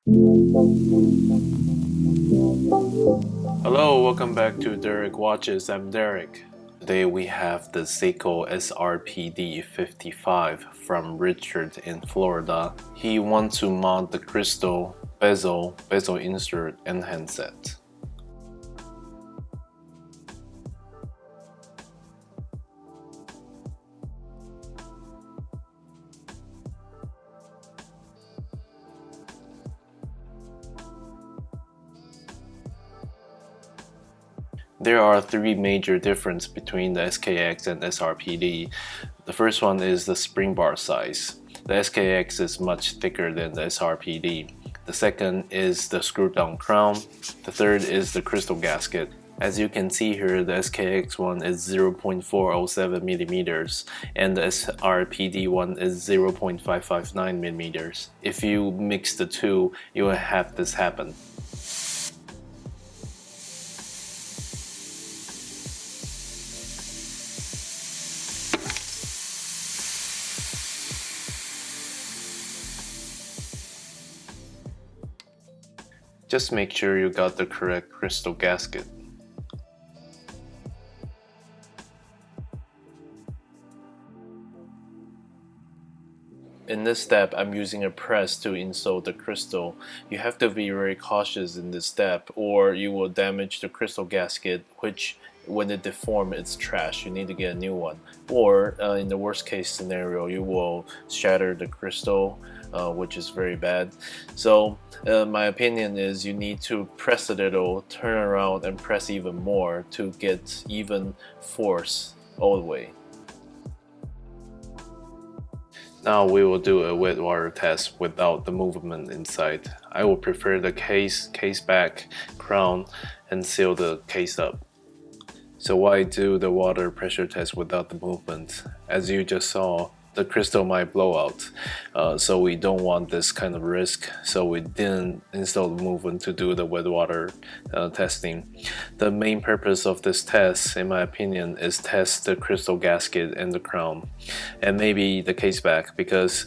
Hello, welcome back to Darak Watches. I'm Darak. Today we have the Seiko SRPD 55 from Richard in Florida. He wants to mount the crystal, bezel insert, and handset. There are three major differences between the SKX and SRPD. The first one is the spring bar size. The SKX is much thicker than the SRPD. The second is the screw down crown. The third is the crystal gasket. As you can see here, the SKX one is 0.407 millimeters and the SRPD one is 0.559 millimeters. If you mix the two, you will have this happen. Just make sure you got the correct crystal gasket. In this step, I'm using a press to install the crystal. You have to be very cautious in this step or you will damage the crystal gasket, which when it deforms, it's trash. You need to get a new one. Or in the worst case scenario, you will shatter the crystal, which is very bad. So my opinion is you need to press a little, turn around and press even more to get even force all the way. Now we will do a wet water test without the movement inside. I will prefer the case back, crown, and seal the case up. So why do the water pressure test without the movement? As you just saw, the crystal might blow out, so we don't want this kind of risk, so we didn't install the movement to do the wet water testing. The main purpose of this test, in my opinion, is test the crystal gasket and the crown and maybe the case back, because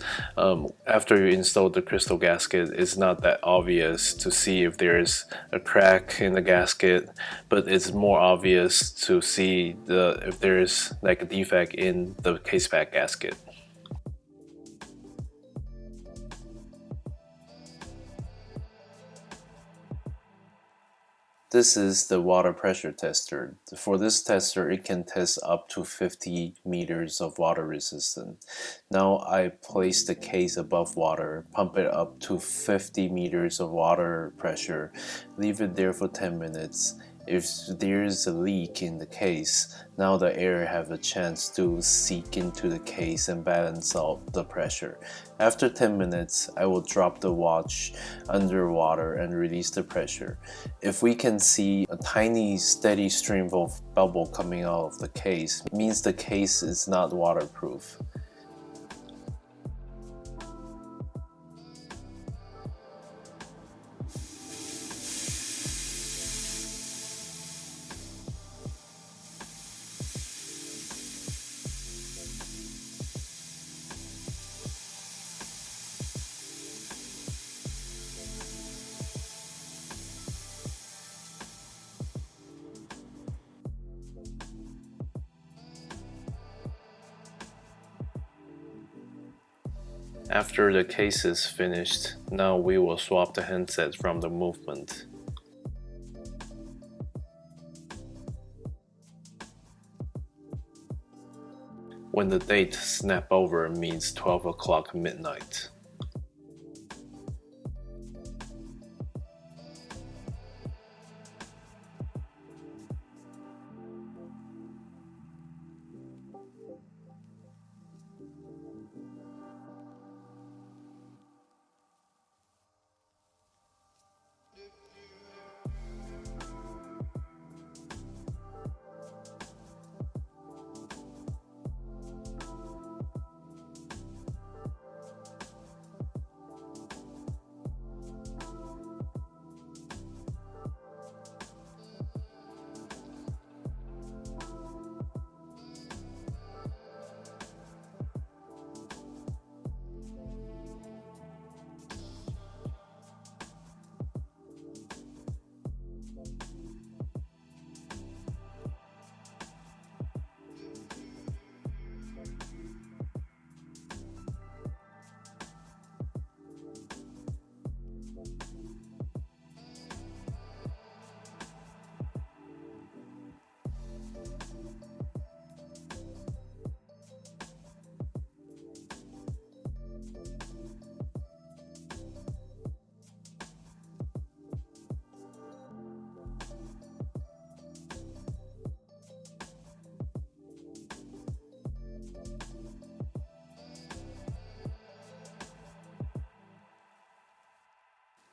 after you install the crystal gasket, it's not that obvious to see if there's a crack in the gasket, but it's more obvious to see if there's like a defect in the case back gasket. This is the water pressure tester. For this tester, it can test up to 50 meters of water resistance. Now I place the case above water, pump it up to 50 meters of water pressure, leave it there for 10 minutes. If there is a leak in the case, now the air have a chance to seep into the case and balance out the pressure. After 10 minutes, I will drop the watch underwater and release the pressure. If we can see a tiny steady stream of bubble coming out of the case, it means the case is not waterproof. After the case is finished, now we will swap the handset from the movement. When the date snap over means 12 o'clock midnight.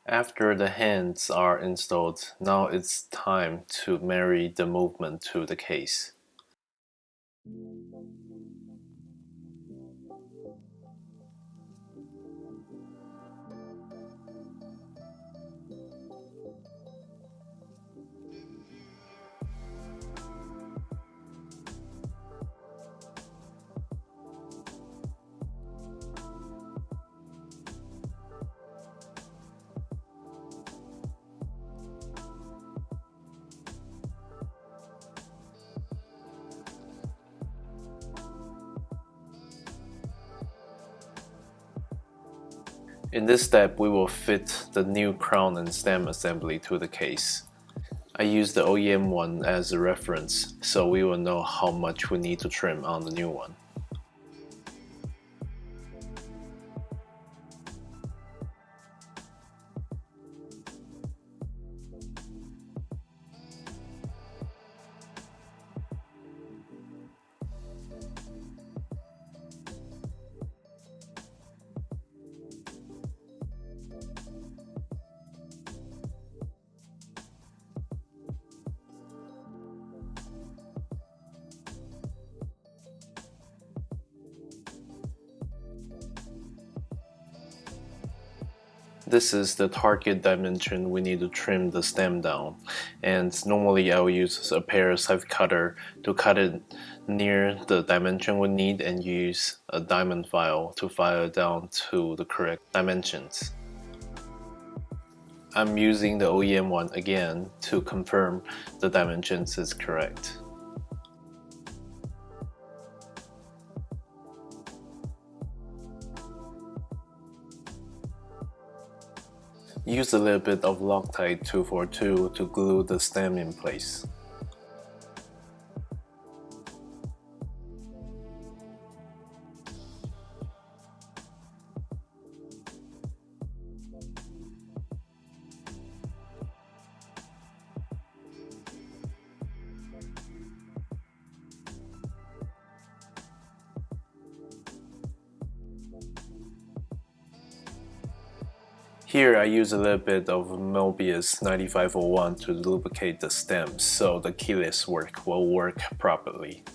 After the hands are installed, now it's time to marry the movement to the case. In this step, we will fit the new crown and stem assembly to the case. I use the OEM one as a reference, so we will know how much we need to trim on the new one. This is the target dimension we need to trim the stem down, and normally I will use a pair of knife cutter to cut it near the dimension we need and use a diamond file to file it down to the correct dimensions. I'm using the OEM one again to confirm the dimensions is correct. Use a little bit of Loctite 242 to glue the stem in place. Here I use a little bit of Mobius 9501 to lubricate the stems so the keyless work will work properly.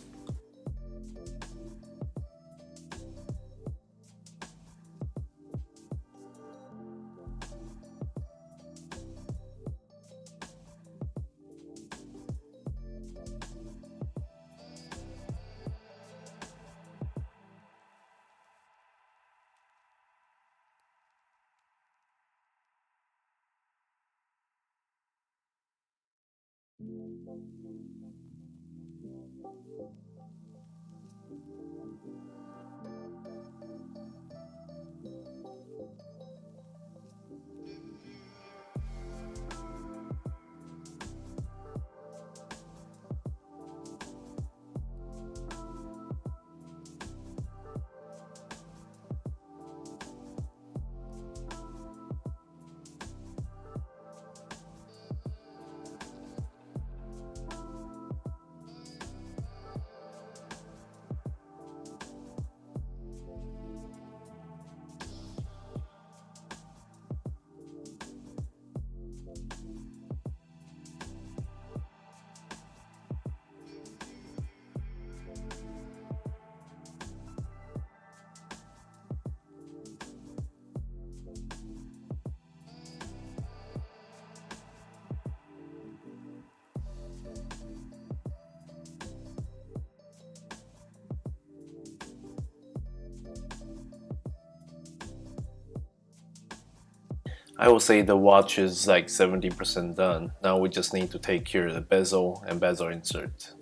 I will say the watch is like 70% done. Now we just need to take care of the bezel and bezel insert.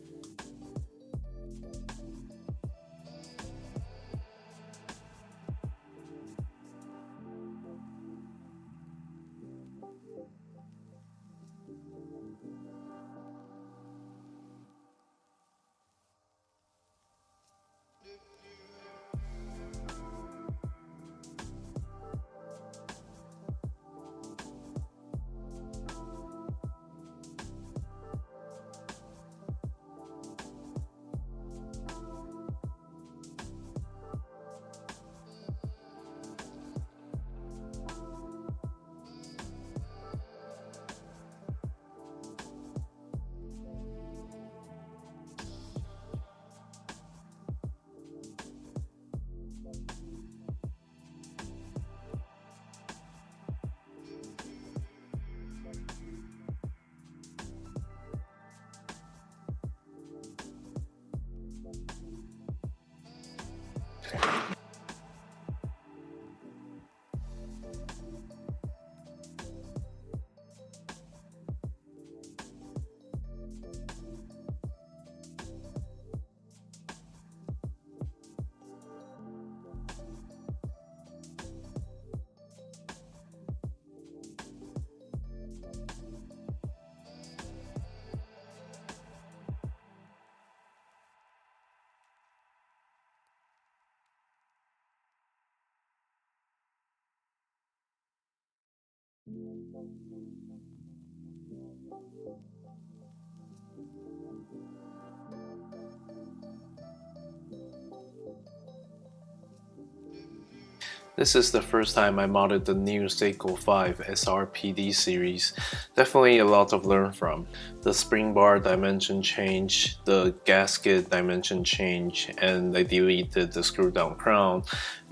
This is the first time I modded the new Seiko 5 SRPD series. Definitely a lot to learn from. The spring bar dimension change, the gasket dimension change, and I deleted the screw down crown.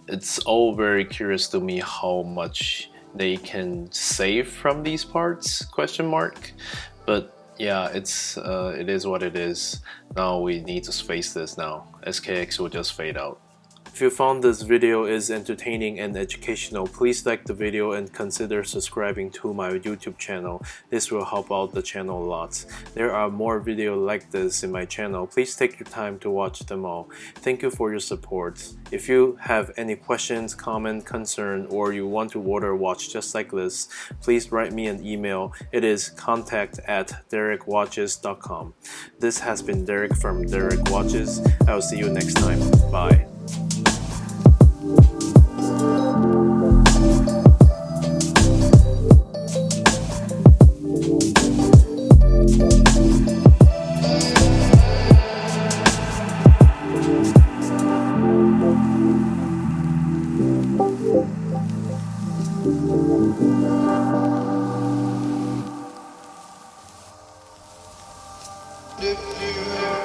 It's all very curious to me how much they can save from these parts, question mark. But yeah, it is what it is. Now we need to face this now. SKX will just fade out. If you found this video is entertaining and educational, please like the video and consider subscribing to my YouTube channel. This will help out the channel a lot. There are more videos like this in my channel. Please take your time to watch them all. Thank you for your support. If you have any questions, comment, concern, or you want to order a watch just like this, please write me an email. It is contact@darakwatches.com. This has been Derek from Darak Watches. I will see you next time. Bye. If you